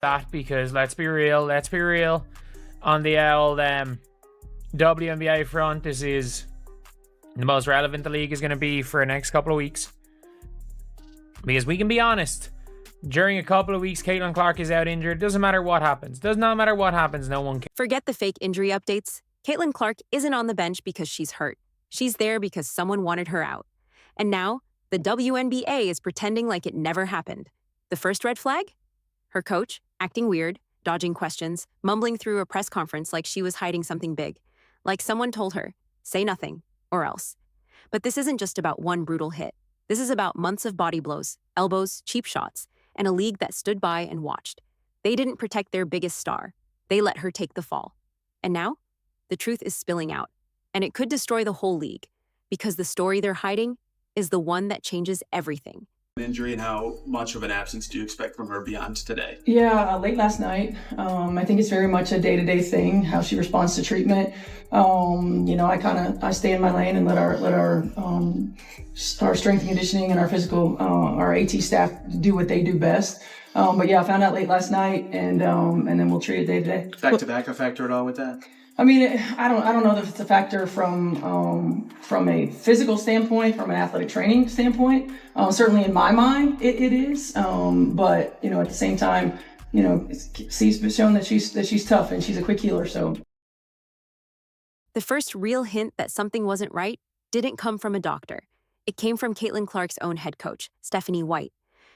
that, because let's be real. On the old WNBA front, this is the most relevant the league is going to be for the next couple of weeks. Because we can be honest, during a couple of weeks, Caitlin Clark is out injured. Doesn't matter what happens. Does not matter what happens. No one cares. Forget the fake injury updates. Caitlin Clark isn't on the bench because she's hurt. She's there because someone wanted her out. And now, the WNBA is pretending like it never happened. The first red flag? Her coach, acting weird, dodging questions, mumbling through a press conference like she was hiding something big. Like someone told her, say nothing, or else. But this isn't just about one brutal hit. This is about months of body blows, elbows, cheap shots, and a league that stood by and watched. They didn't protect their biggest star. They let her take the fall. And now, the truth is spilling out. And it could destroy the whole league, because the story they're hiding is the one that changes everything. Injury, and how much of an absence do you expect from her beyond today? Yeah, late last night. I think it's very much a day-to-day thing, how she responds to treatment. I stay in my lane and let our strength and conditioning and our physical, our AT staff do what they do best. But yeah, I found out late last night, and then we'll treat it day to day. Back-to-back a factor at all with that? I mean, I don't know if it's a factor from a physical standpoint, from an athletic training standpoint. Certainly in my mind, it is. But at the same time, she's shown that she's tough and she's a quick healer. So The first real hint that something wasn't right didn't come from a doctor. It came from Caitlin Clark's own head coach, Stephanie White.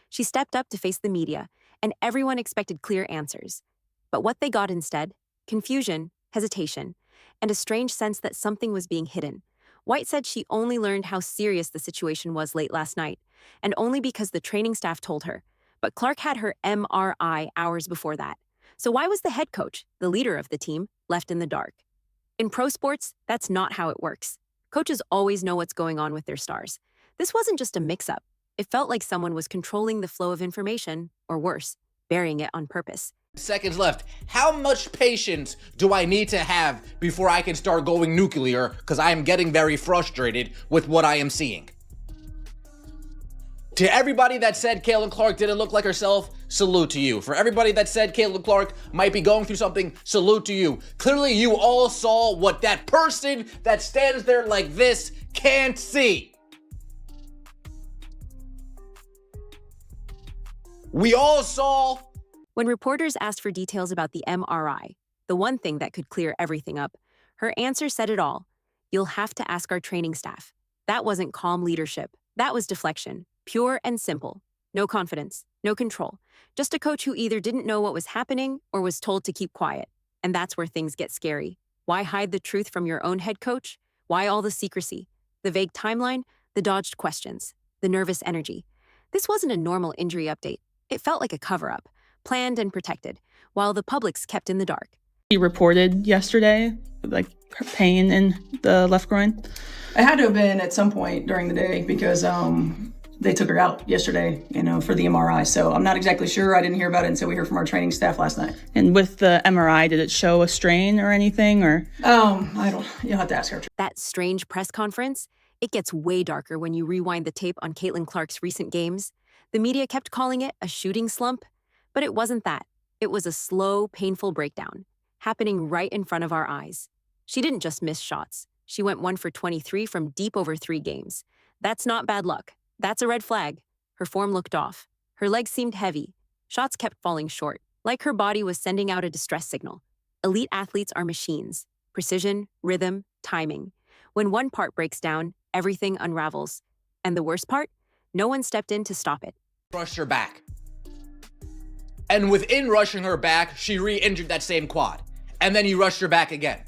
She stepped up to face the media, and everyone expected clear answers. But what they got instead? Confusion, hesitation, and a strange sense that something was being hidden. White said she only learned how serious the situation was late last night, and only because the training staff told her. But Clark had her MRI hours before that. So why was the head coach, the leader of the team, left in the dark? In pro sports, that's not how it works. Coaches always know what's going on with their stars. This wasn't just a mix-up. It felt like someone was controlling the flow of information, or worse, burying it on purpose. Seconds left. How much patience do I need to have before I can start going nuclear? Because I am getting very frustrated with what I am seeing. To everybody that said Caitlin Clark didn't look like herself, salute to you. For everybody that said Caitlin Clark might be going through something, salute to you. Clearly, you all saw what that person that stands there like this can't see. We all saw. When reporters asked for details about the MRI, the one thing that could clear everything up, her answer said it all. You'll have to ask our training staff. That wasn't calm leadership. That was deflection. Pure and simple. No confidence, no control. Just a coach who either didn't know what was happening or was told to keep quiet. And that's where things get scary. Why hide the truth from your own head coach? Why all the secrecy? The vague timeline? The dodged questions? The nervous energy? This wasn't a normal injury update. It felt like a cover-up, planned and protected, while the public's kept in the dark. She reported yesterday, like, her pain in the left groin. it had to have been at some point during the day because they took her out yesterday, for the MRI. So I'm not exactly sure. I didn't hear about it until we heard from our training staff last night. And with the MRI, did it show a strain or anything, or? I don't, you'll have to ask her. That strange press conference, it gets way darker when you rewind the tape on Caitlin Clark's recent games. The media kept calling it a shooting slump, but it wasn't that. It was a slow, painful breakdown, happening right in front of our eyes. She didn't just miss shots. She went 1 for 23 from deep over 3 games. That's not bad luck. That's a red flag. Her form looked off. Her legs seemed heavy. Shots kept falling short, like her body was sending out a distress signal. Elite athletes are machines. Precision, rhythm, timing. When one part breaks down, everything unravels. And the worst part? No one stepped in to stop it. Rushed her back. And within rushing her back, she re-injured that same quad. And then you rushed her back again.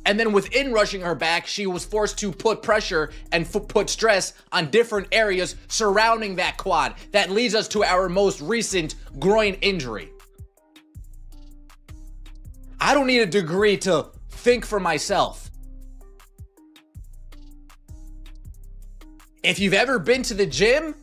And then within rushing her back, she was forced to put pressure and put stress on different areas surrounding that quad. That leads us to our most recent groin injury. I don't need a degree to think for myself. If you've ever been to the gym,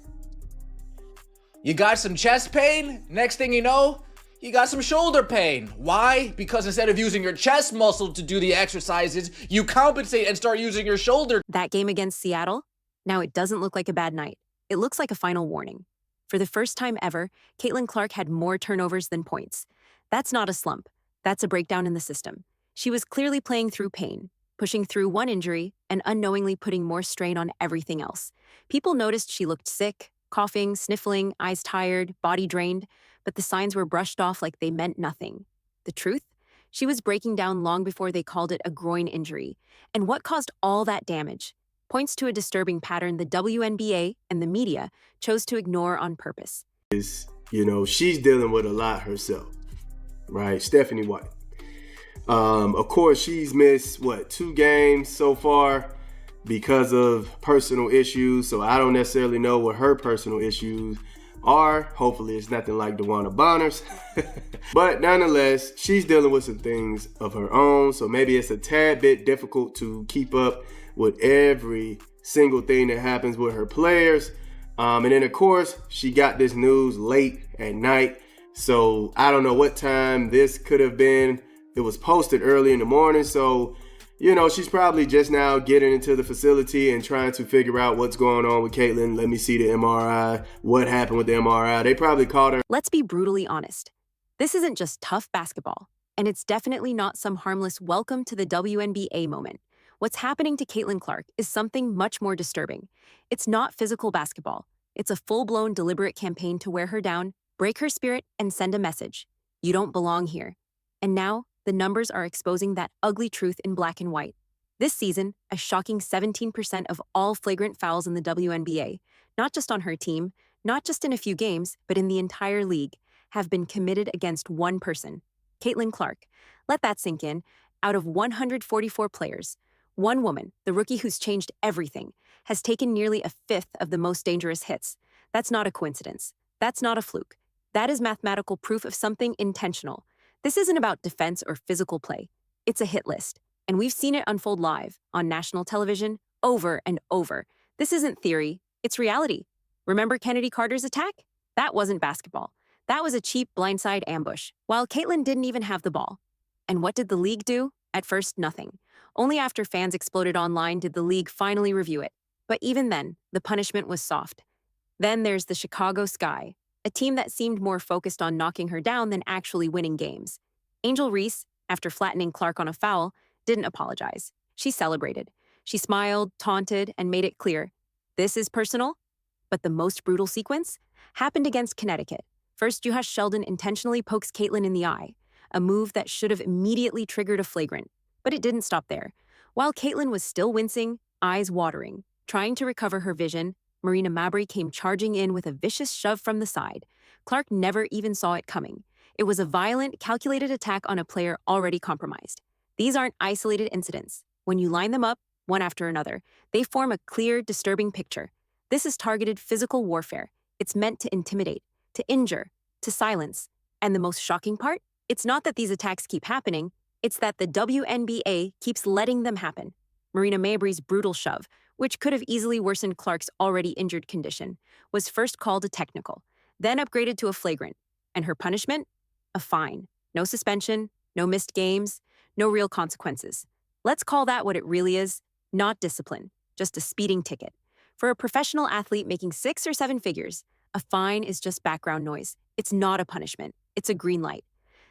you got some chest pain, next thing you know, you got some shoulder pain. Why? Because instead of using your chest muscle to do the exercises, you compensate and start using your shoulder. That game against Seattle? Now it doesn't look like a bad night. It looks like a final warning. For the first time ever, Caitlin Clark had more turnovers than points. That's not a slump. That's a breakdown in the system. She was clearly playing through pain, pushing through one injury, and unknowingly putting more strain on everything else. People noticed she looked sick, coughing, sniffling, eyes tired, body drained, but the signs were brushed off like they meant nothing. The truth? She was breaking down long before they called it a groin injury. And what caused all that damage? Points to a disturbing pattern the WNBA and the media chose to ignore on purpose. She's dealing with a lot herself, right? Stephanie White. Of course, she's missed, 2 games so far because of personal issues. So I don't necessarily know what her personal issues are. Hopefully it's nothing like DeWanna Bonner's. But nonetheless, she's dealing with some things of her own. So maybe it's a tad bit difficult to keep up with every single thing that happens with her players. And then, of course, she got this news late at night. So I don't know what time this could have been. It was posted early in the morning. So, she's probably just now getting into the facility and trying to figure out what's going on with Caitlin. Let me see the MRI. What happened with the MRI? They probably called her. Let's be brutally honest. This isn't just tough basketball, and it's definitely not some harmless welcome to the WNBA moment. What's happening to Caitlin Clark is something much more disturbing. It's not physical basketball. It's a full-blown deliberate campaign to wear her down, break her spirit, and send a message. You don't belong here. And now, the numbers are exposing that ugly truth in black and white. This season, a shocking 17% of all flagrant fouls in the WNBA, not just on her team, not just in a few games, but in the entire league, have been committed against one person, Caitlin Clark. Let that sink in. Out of 144 players, one woman, the rookie who's changed everything, has taken nearly a fifth of the most dangerous hits. That's not a coincidence. That's not a fluke. That is mathematical proof of something intentional. This isn't about defense or physical play. It's a hit list. And we've seen it unfold live on national television over and over. This isn't theory. It's reality. Remember Kennedy Carter's attack? That wasn't basketball. That was a cheap blindside ambush, while Caitlin didn't even have the ball. And what did the league do? At first, nothing. Only after fans exploded online did the league finally review it. But even then, the punishment was soft. Then there's the Chicago Sky, a team that seemed more focused on knocking her down than actually winning games. Angel Reese, after flattening Clark on a foul, didn't apologize. She celebrated. She smiled, taunted, and made it clear. This is personal. But the most brutal sequence happened against Connecticut. First, Juhasz Sheldon intentionally pokes Caitlin in the eye, a move that should have immediately triggered a flagrant. But it didn't stop there. While Caitlin was still wincing, eyes watering, trying to recover her vision, Marina Mabrey came charging in with a vicious shove from the side. Clark never even saw it coming. It was a violent, calculated attack on a player already compromised. These aren't isolated incidents. When you line them up, one after another, they form a clear, disturbing picture. This is targeted physical warfare. It's meant to intimidate, to injure, to silence. And the most shocking part? It's not that these attacks keep happening. It's that the WNBA keeps letting them happen. Marina Mabrey's brutal shove, which could have easily worsened Clark's already injured condition, was first called a technical, then upgraded to a flagrant. And her punishment? A fine. No suspension, no missed games, no real consequences. Let's call that what it really is, not discipline, just a speeding ticket. For a professional athlete making 6 or 7 figures, a fine is just background noise. It's not a punishment. It's a green light.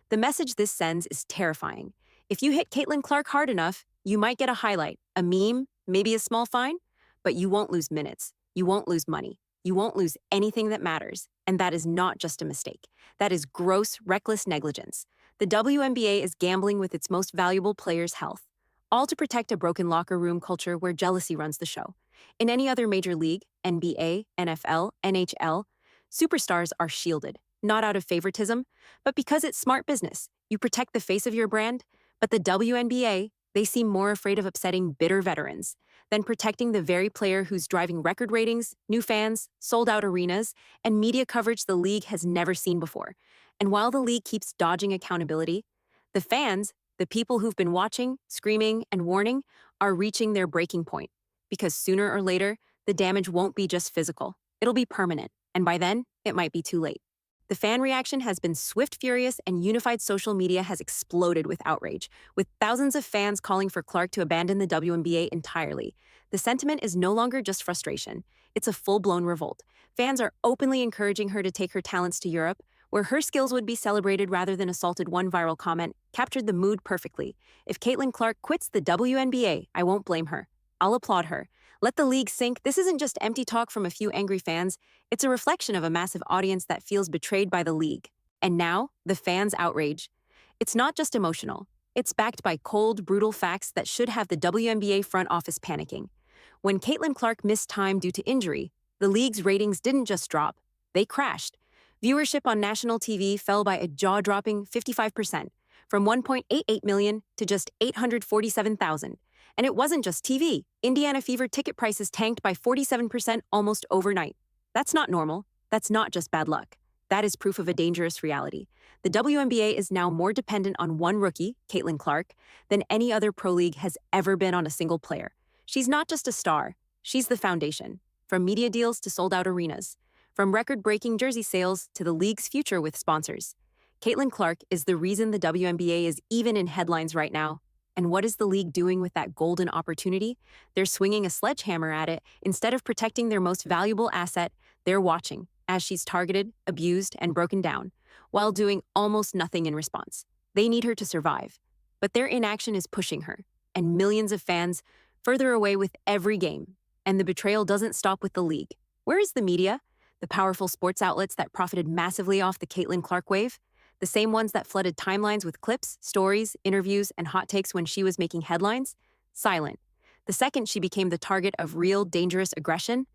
The message this sends is terrifying. If you hit Caitlin Clark hard enough, you might get a highlight, a meme, maybe a small fine, but you won't lose minutes. You won't lose money. You won't lose anything that matters. And that is not just a mistake. That is gross, reckless negligence. The WNBA is gambling with its most valuable players' health, all to protect a broken locker room culture where jealousy runs the show. In any other major league, NBA, NFL, NHL, superstars are shielded, not out of favoritism, but because it's smart business. You protect the face of your brand, but the WNBA, they seem more afraid of upsetting bitter veterans than protecting the very player who's driving record ratings, new fans, sold-out arenas, and media coverage the league has never seen before. And while the league keeps dodging accountability, the fans, the people who've been watching, screaming, and warning, are reaching their breaking point. Because sooner or later, the damage won't be just physical. It'll be permanent, and by then, it might be too late. The fan reaction has been swift, furious, and unified social media has exploded with outrage, with thousands of fans calling for Clark to abandon the WNBA entirely. The sentiment is no longer just frustration. It's a full-blown revolt. Fans are openly encouraging her to take her talents to Europe, where her skills would be celebrated rather than assaulted. One viral comment captured the mood perfectly. If Caitlin Clark quits the WNBA, I won't blame her. I'll applaud her. Let the league sink. This isn't just empty talk from a few angry fans. It's a reflection of a massive audience that feels betrayed by the league. And now, the fans' outrage. It's not just emotional. It's backed by cold, brutal facts that should have the WNBA front office panicking. When Caitlin Clark missed time due to injury, the league's ratings didn't just drop, they crashed. Viewership on national TV fell by a jaw-dropping 55%, from 1.88 million to just 847,000. And it wasn't just TV. Indiana Fever ticket prices tanked by 47% almost overnight. That's not normal. That's not just bad luck. That is proof of a dangerous reality. The WNBA is now more dependent on one rookie, Caitlin Clark, than any other pro league has ever been on a single player. She's not just a star, she's the foundation. From media deals to sold-out arenas, from record-breaking jersey sales to the league's future with sponsors. Caitlin Clark is the reason the WNBA is even in headlines right now. And what is the league doing with that golden opportunity? They're swinging a sledgehammer at it. Instead of protecting their most valuable asset, they're watching as she's targeted, abused, and broken down, while doing almost nothing in response. They need her to survive. But their inaction is pushing her, and millions of fans further away with every game. And the betrayal doesn't stop with the league. Where is the media? The powerful sports outlets that profited massively off the Caitlin Clark wave? The same ones that flooded timelines with clips, stories, interviews, and hot takes when she was making headlines? Silent. The second she became the target of real, dangerous aggression,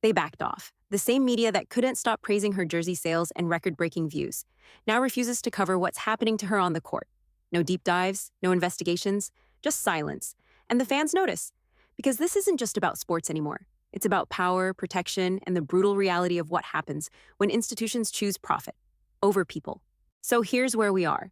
they backed off. The same media that couldn't stop praising her jersey sales and record-breaking views now refuses to cover what's happening to her on the court. No deep dives, no investigations, just silence. And the fans notice. Because this isn't just about sports anymore. It's about power, protection, and the brutal reality of what happens when institutions choose profit over people. So here's where we are.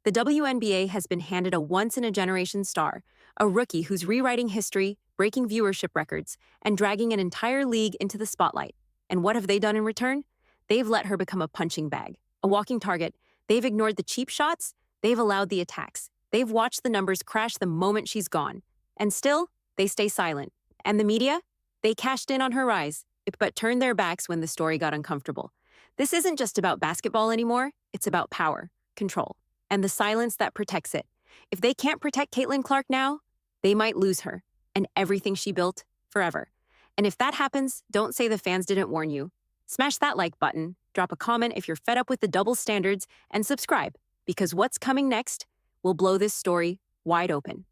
The WNBA has been handed a once-in-a-generation star, a rookie who's rewriting history, breaking viewership records, and dragging an entire league into the spotlight. And what have they done in return? They've let her become a punching bag, a walking target. They've ignored the cheap shots. They've allowed the attacks. They've watched the numbers crash the moment she's gone. And still, they stay silent. And the media? They cashed in on her rise, but turned their backs when the story got uncomfortable. This isn't just about basketball anymore. It's about power, control, and the silence that protects it. If they can't protect Caitlin Clark now, they might lose her and everything she built forever. And if that happens, don't say the fans didn't warn you. Smash that like button, drop a comment if you're fed up with the double standards, and subscribe, because what's coming next will blow this story wide open.